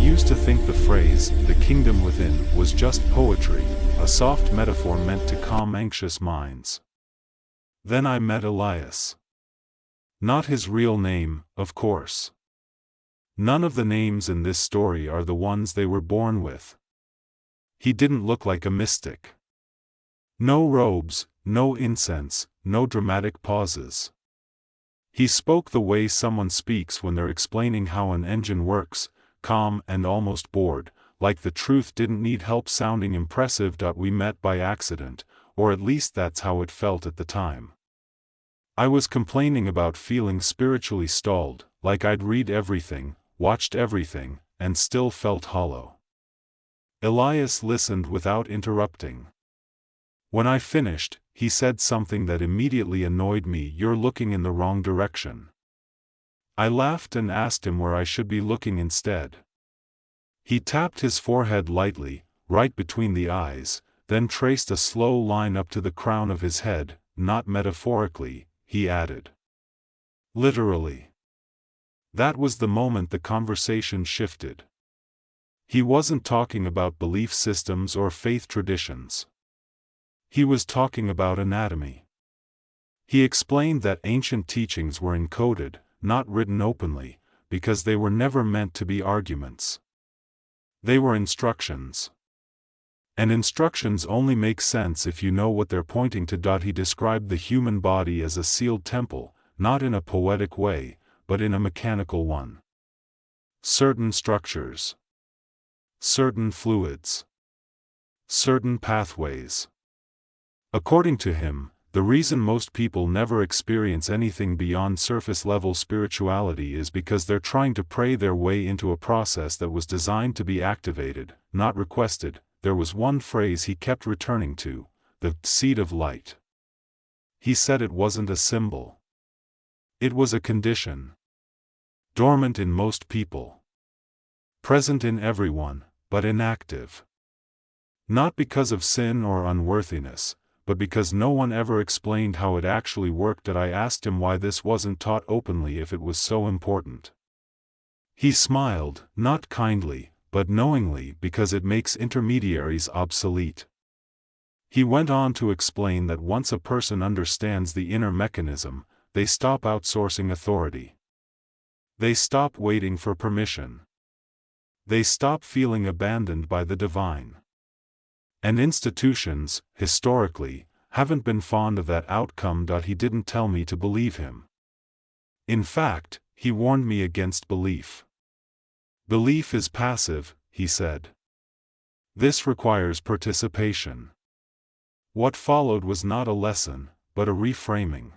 used to think the phrase, "the kingdom within," was just poetry, a soft metaphor meant to calm anxious minds. Then I met Elias. Not his real name, of course. None of the names in this story are the ones they were born with. He didn't look like a mystic. No robes, no incense, no dramatic pauses. He spoke the way someone speaks when they're explaining how an engine works, calm and almost bored, like the truth didn't need help sounding impressive. We met by accident, or at least that's how it felt at the time. I was complaining about feeling spiritually stalled, like I'd read everything, watched everything, and still felt hollow. Elias listened without interrupting. When I finished, he said something that immediately annoyed me. "You're looking in the wrong direction." I laughed and asked him where I should be looking instead. He tapped his forehead lightly, right between the eyes, then traced a slow line up to the crown of his head. "Not metaphorically," he added. "Literally." That was the moment the conversation shifted. He wasn't talking about belief systems or faith traditions. He was talking about anatomy. He explained that ancient teachings were encoded, not written openly, because they were never meant to be arguments. They were instructions. And instructions only make sense if you know what they're pointing to. He described the human body as a sealed temple, not in a poetic way, but in a mechanical one. Certain structures. Certain fluids. Certain pathways. According to him, the reason most people never experience anything beyond surface-level spirituality is because they're trying to pray their way into a process that was designed to be activated, not requested. There was one phrase he kept returning to, the seed of light. He said it wasn't a symbol. It was a condition. Dormant in most people. Present in everyone, but inactive. Not because of sin or unworthiness, but because no one ever explained how it actually worked. I asked him why this wasn't taught openly if it was so important. He smiled, not kindly, but knowingly, because it makes intermediaries obsolete. He went on to explain that once a person understands the inner mechanism, they stop outsourcing authority. They stop waiting for permission. They stop feeling abandoned by the divine. And institutions, historically, haven't been fond of that outcome. He didn't tell me to believe him. In fact, he warned me against belief. Belief is passive, he said. This requires participation. What followed was not a lesson, but a reframing.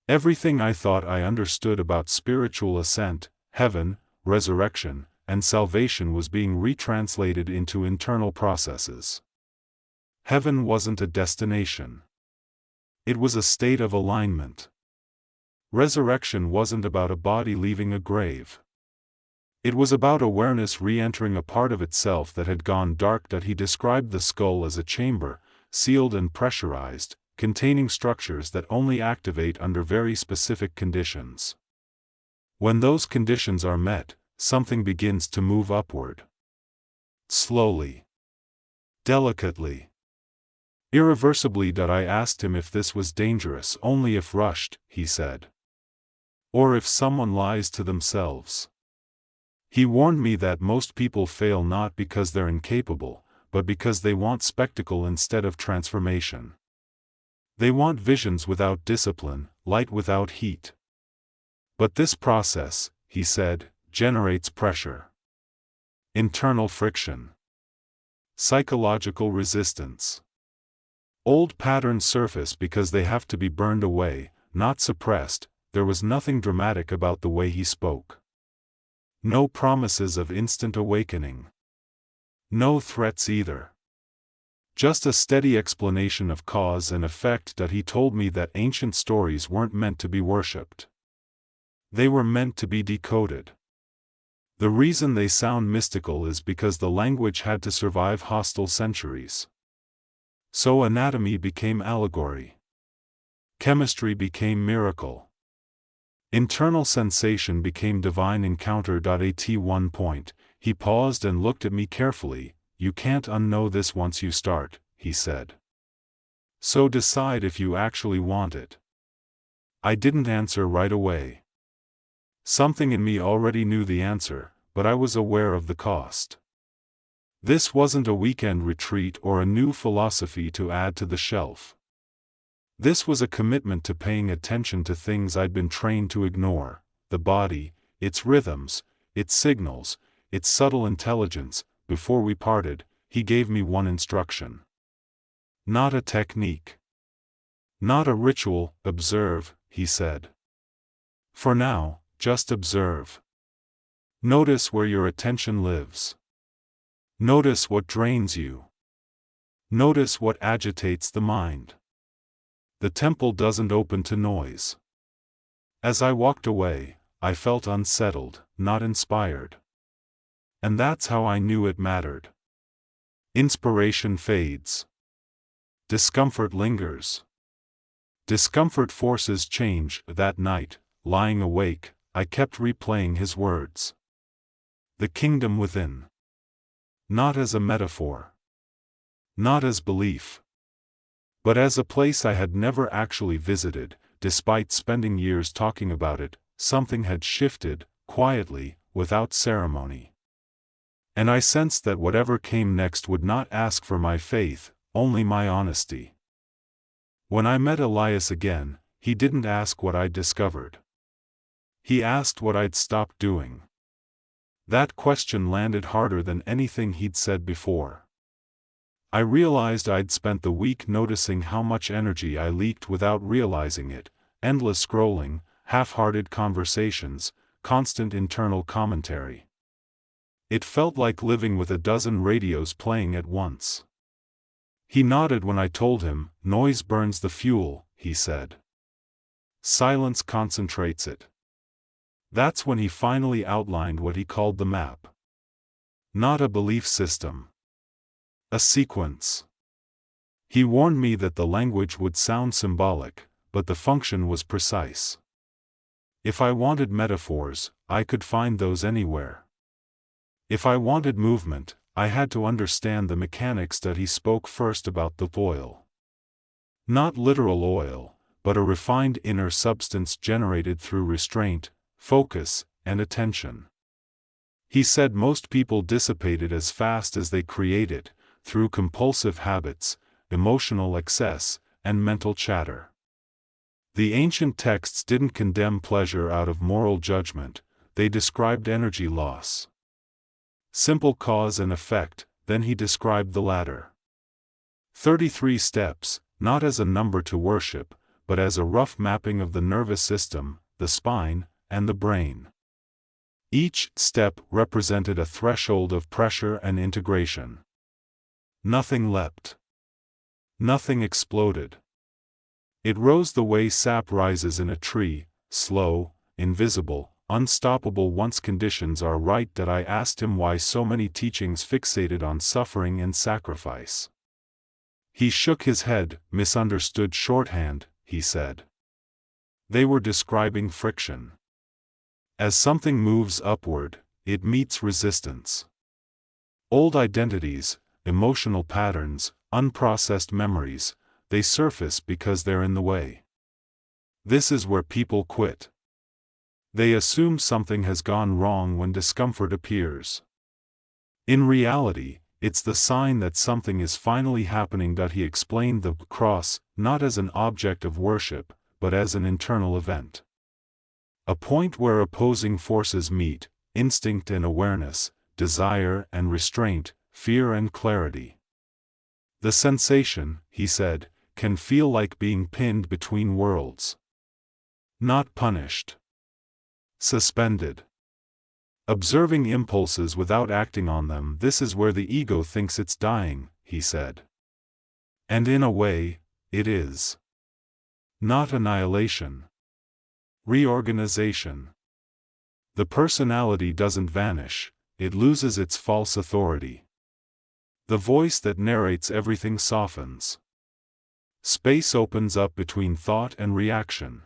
Everything I thought I understood about spiritual ascent, heaven, resurrection, and salvation was being retranslated into internal processes. Heaven wasn't a destination. It was a state of alignment. Resurrection wasn't about a body leaving a grave. It was about awareness re-entering a part of itself that had gone dark. He described the skull as a chamber, sealed and pressurized, containing structures that only activate under very specific conditions. When those conditions are met, something begins to move upward. Slowly. Delicately. Irreversibly. I asked him if this was dangerous. Only if rushed, he said. Or if someone lies to themselves. He warned me that most people fail not because they're incapable, but because they want spectacle instead of transformation. They want visions without discipline, light without heat. But this process, he said, generates pressure. Internal friction. Psychological resistance. Old patterns surface because they have to be burned away, not suppressed. There was nothing dramatic about the way he spoke. No promises of instant awakening. No threats either. Just a steady explanation of cause and effect. He told me that ancient stories weren't meant to be worshipped. They were meant to be decoded. The reason they sound mystical is because the language had to survive hostile centuries. So anatomy became allegory. Chemistry became miracle. Internal sensation became divine encounter. At one point, He paused and looked at me carefully. "You can't unknow this once you start," he said. "So decide if you actually want it." I didn't answer right away. Something in me already knew the answer, but I was aware of the cost. This wasn't a weekend retreat or a new philosophy to add to the shelf. This was a commitment to paying attention to things I'd been trained to ignore: the body, its rhythms, its signals, its subtle intelligence. Before we parted, he gave me one instruction. Not a technique. Not a ritual. "Observe," he said. "For now, just observe. Notice where your attention lives. Notice what drains you. Notice what agitates the mind. The temple doesn't open to noise." As I walked away, I felt unsettled, not inspired. And that's how I knew it mattered. Inspiration fades. Discomfort lingers. Discomfort forces change. That night, lying awake, I kept replaying his words. The kingdom within. Not as a metaphor. Not as belief. But as a place I had never actually visited. Despite spending years talking about it, something had shifted, quietly, without ceremony. And I sensed that whatever came next would not ask for my faith, only my honesty. When I met Elias again, he didn't ask what I'd discovered. He asked what I'd stopped doing. That question landed harder than anything he'd said before. I realized I'd spent the week noticing how much energy I leaked without realizing it: endless scrolling, half-hearted conversations, constant internal commentary. It felt like living with a dozen radios playing at once. He nodded when I told him, "Noise burns the fuel," he said. "Silence concentrates it." That's when he finally outlined what he called the map. Not a belief system. A sequence. He warned me that the language would sound symbolic, but the function was precise. If I wanted metaphors, I could find those anywhere. If I wanted movement, I had to understand the mechanics that he spoke first about: the oil. Not literal oil, but a refined inner substance generated through restraint, focus, and attention. He said most people dissipate it as fast as they create it, through compulsive habits, emotional excess, and mental chatter. The ancient texts didn't condemn pleasure out of moral judgment, they described energy loss. Simple cause and effect. Then he described the latter. 33 steps, not as a number to worship, but as a rough mapping of the nervous system, the spine, and the brain. Each step represented a threshold of pressure and integration. Nothing leapt. Nothing exploded. It rose the way sap rises in a tree, slow, invisible, unstoppable once conditions are right. That I asked him why so many teachings fixated on suffering and sacrifice. He shook his head. "Misunderstood shorthand," he said. They were describing friction. As something moves upward, it meets resistance. Old identities, emotional patterns, unprocessed memories, they surface because they're in the way. This is where people quit. They assume something has gone wrong when discomfort appears. In reality, it's the sign that something is finally happening. He explained the cross, not as an object of worship, but as an internal event. A point where opposing forces meet: instinct and awareness, desire and restraint, fear and clarity. The sensation, he said, can feel like being pinned between worlds. Not punished. Suspended. Observing impulses without acting on them. This is where the ego thinks it's dying, he said. And in a way, it is. Not annihilation. Reorganization. The personality doesn't vanish, it loses its false authority. The voice that narrates everything softens. Space opens up between thought and reaction.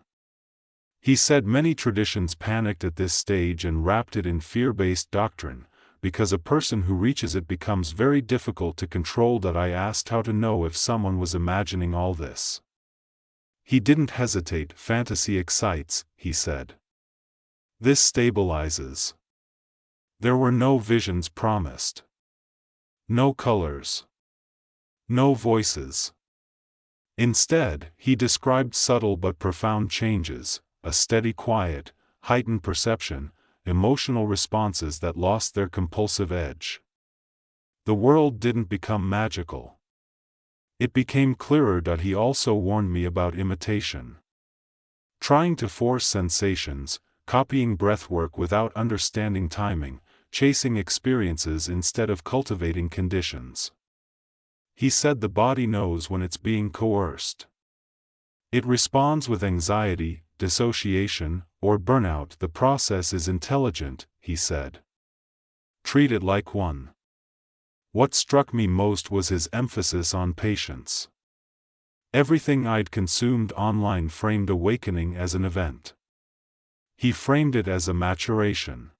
He said many traditions panicked at this stage and wrapped it in fear-based doctrine, because a person who reaches it becomes very difficult to control. That I asked how to know if someone was imagining all this. He didn't hesitate. Fantasy excites, he said. This stabilizes. There were no visions promised. No colors. No voices. Instead, he described subtle but profound changes, a steady quiet, heightened perception, emotional responses that lost their compulsive edge. The world didn't become magical. It became clearer. He also warned me about imitation. Trying to force sensations, copying breathwork without understanding timing, chasing experiences instead of cultivating conditions. He said the body knows when it's being coerced. It responds with anxiety, dissociation, or burnout. The process is intelligent, he said. Treat it like one. What struck me most was his emphasis on patience. Everything I'd consumed online framed awakening as an event. He framed it as a maturation.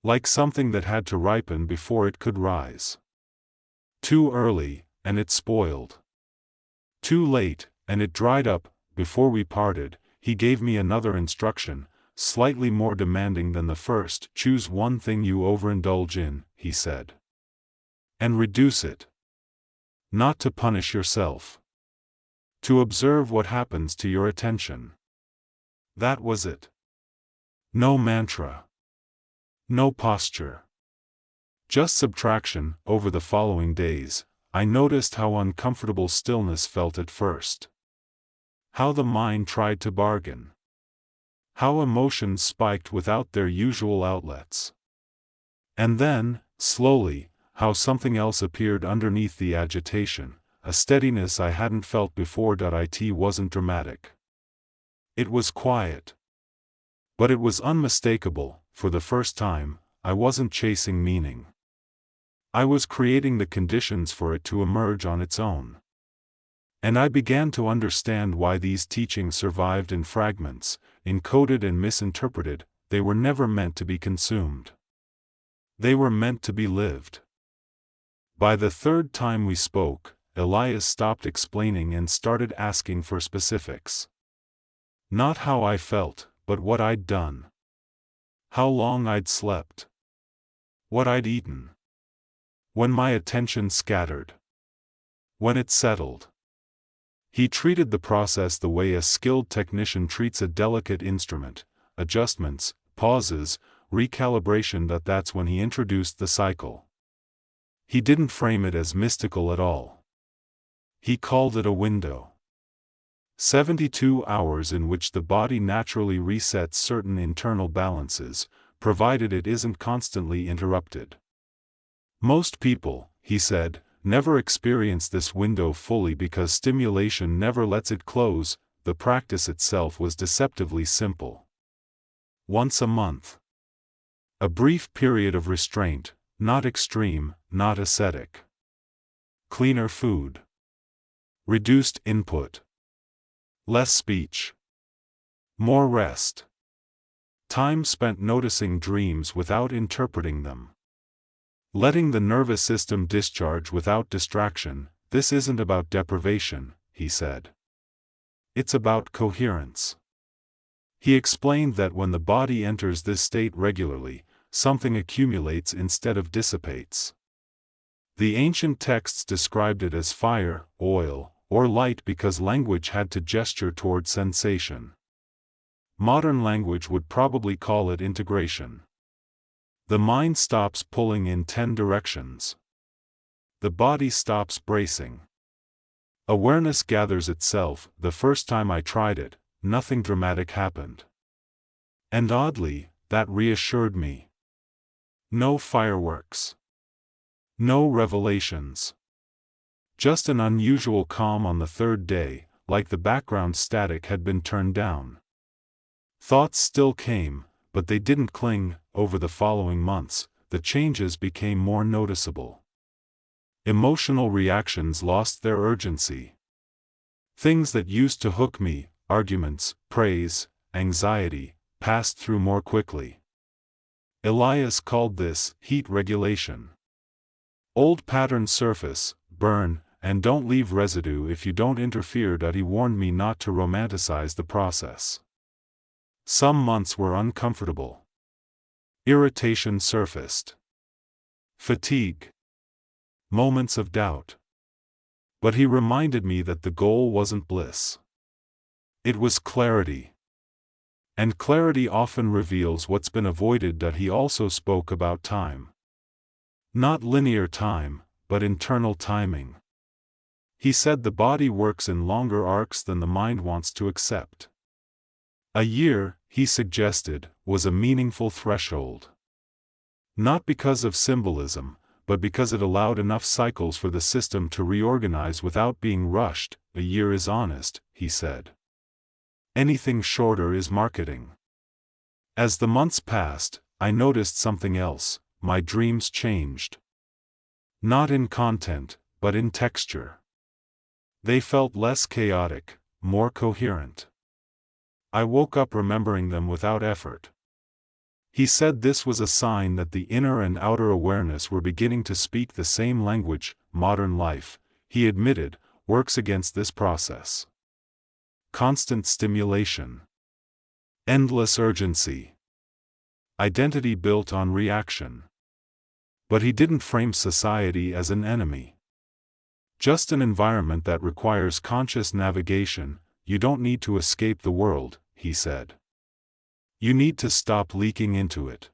Like something that had to ripen before it could rise. Too early, and it spoiled. Too late, and it dried up. Before we parted, he gave me another instruction, slightly more demanding than the first. Choose one thing you overindulge in, he said. And reduce it. Not to punish yourself. To observe what happens to your attention. That was it. No mantra. No posture. Just subtraction. Over the following days, I noticed how uncomfortable stillness felt at first. How the mind tried to bargain. How emotions spiked without their usual outlets. And then, slowly, how something else appeared underneath the agitation, a steadiness I hadn't felt before. It wasn't dramatic. It was quiet. But it was unmistakable. For the first time, I wasn't chasing meaning. I was creating the conditions for it to emerge on its own. And I began to understand why these teachings survived in fragments, encoded and misinterpreted. They were never meant to be consumed. They were meant to be lived. By the third time we spoke, Elias stopped explaining and started asking for specifics. Not how I felt, but what I'd done. How long I'd slept. What I'd eaten. When my attention scattered. When it settled. He treated the process the way a skilled technician treats a delicate instrument, adjustments, pauses, recalibration. That's when he introduced the cycle. He didn't frame it as mystical at all. He called it a window. 72 hours in which the body naturally resets certain internal balances, provided it isn't constantly interrupted. Most people, he said, never experience this window fully because stimulation never lets it close. The practice itself was deceptively simple. Once a month. A brief period of restraint, not extreme, not ascetic. Cleaner food. Reduced input. Less speech. More rest. Time spent noticing dreams without interpreting them. Letting the nervous system discharge without distraction. This isn't about deprivation, he said. It's about coherence. He explained that when the body enters this state regularly, something accumulates instead of dissipates. The ancient texts described it as fire, oil, or light because language had to gesture toward sensation. Modern language would probably call it integration. The mind stops pulling in 10 directions. The body stops bracing. Awareness gathers itself. The first time I tried it, nothing dramatic happened. And oddly, that reassured me. No fireworks. No revelations. Just an unusual calm on the third day, like the background static had been turned down. Thoughts still came, but they didn't cling. Over the following months, the changes became more noticeable. Emotional reactions lost their urgency. Things that used to hook me, arguments, praise, anxiety, passed through more quickly. Elias called this heat regulation. Old patterns surface, burn, and don't leave residue if you don't interfere. He warned me not to romanticize the process. Some months were uncomfortable. Irritation surfaced. Fatigue. Moments of doubt. But he reminded me that the goal wasn't bliss. It was clarity. And clarity often reveals what's been avoided. He also spoke about time. Not linear time, but internal timing. He said the body works in longer arcs than the mind wants to accept. A year, he suggested, was a meaningful threshold. Not because of symbolism, but because it allowed enough cycles for the system to reorganize without being rushed. A year is honest, he said. Anything shorter is marketing. As the months passed, I noticed something else. My dreams changed. Not in content, but in texture. They felt less chaotic, more coherent. I woke up remembering them without effort. He said this was a sign that the inner and outer awareness were beginning to speak the same language. Modern life, he admitted, works against this process. Constant stimulation. Endless urgency. Identity built on reaction. But he didn't frame society as an enemy. Just an environment that requires conscious navigation. You don't need to escape the world, he said. You need to stop leaking into it.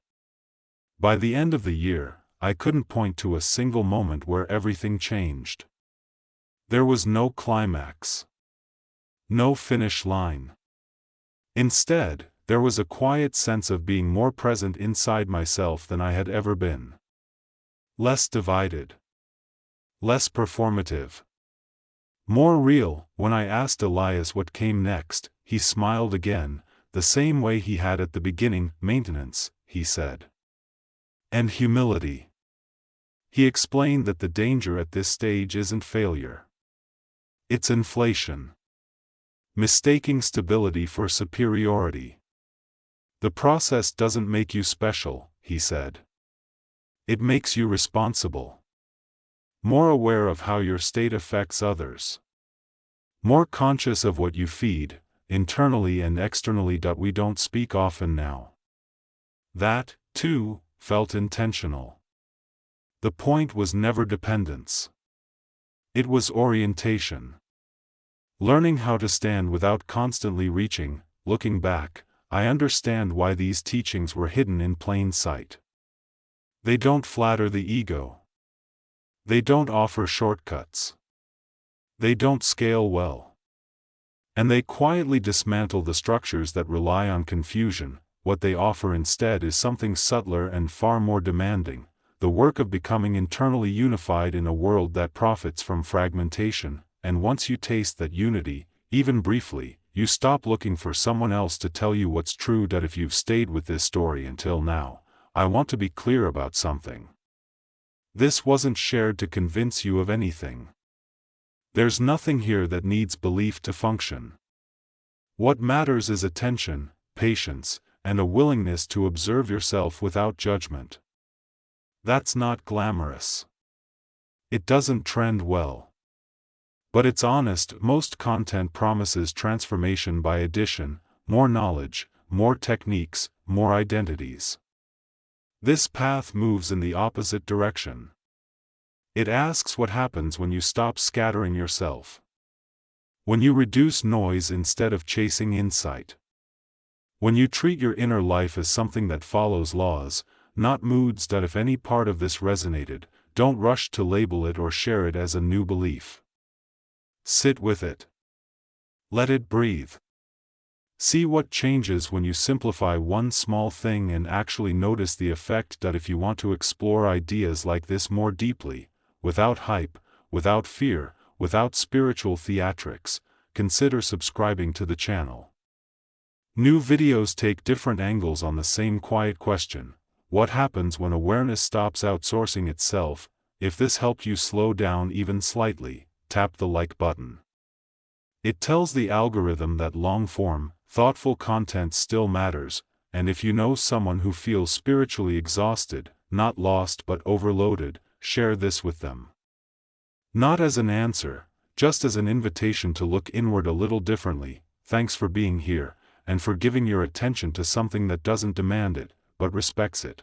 By the end of the year, I couldn't point to a single moment where everything changed. There was no climax. No finish line. Instead, there was a quiet sense of being more present inside myself than I had ever been. Less divided. Less performative. More real. When I asked Elias what came next, he smiled again, the same way he had at the beginning. Maintenance, he said. And humility. He explained that the danger at this stage isn't failure. It's inflation. Mistaking stability for superiority. The process doesn't make you special, he said. It makes you responsible. More aware of how your state affects others. More conscious of what you feed, internally and externally. We don't speak often now. That, too, felt intentional. The point was never dependence. It was orientation. Learning how to stand without constantly reaching. Looking back, I understand why these teachings were hidden in plain sight. They don't flatter the ego. They don't offer shortcuts. They don't scale well. And they quietly dismantle the structures that rely on confusion. What they offer instead is something subtler and far more demanding, the work of becoming internally unified in a world that profits from fragmentation. And once you taste that unity, even briefly, you stop looking for someone else to tell you what's true. If you've stayed with this story until now, I want to be clear about something. This wasn't shared to convince you of anything. There's nothing here that needs belief to function. What matters is attention, patience, and a willingness to observe yourself without judgment. That's not glamorous. It doesn't trend well. But it's honest. Most content promises transformation by addition, more knowledge, more techniques, more identities. This path moves in the opposite direction. It asks what happens when you stop scattering yourself. When you reduce noise instead of chasing insight. When you treat your inner life as something that follows laws, not moods. If any part of this resonated, don't rush to label it or share it as a new belief. Sit with it. Let it breathe. See what changes when you simplify one small thing and actually notice the effect. If you want to explore ideas like this more deeply, without hype, without fear, without spiritual theatrics, consider subscribing to the channel. New videos take different angles on the same quiet question: what happens when awareness stops outsourcing itself? If this helped you slow down even slightly, tap the like button. It tells the algorithm that long-form, thoughtful content still matters, and if you know someone who feels spiritually exhausted, not lost but overloaded, share this with them. Not as an answer, just as an invitation to look inward a little differently. Thanks for being here, and for giving your attention to something that doesn't demand it, but respects it.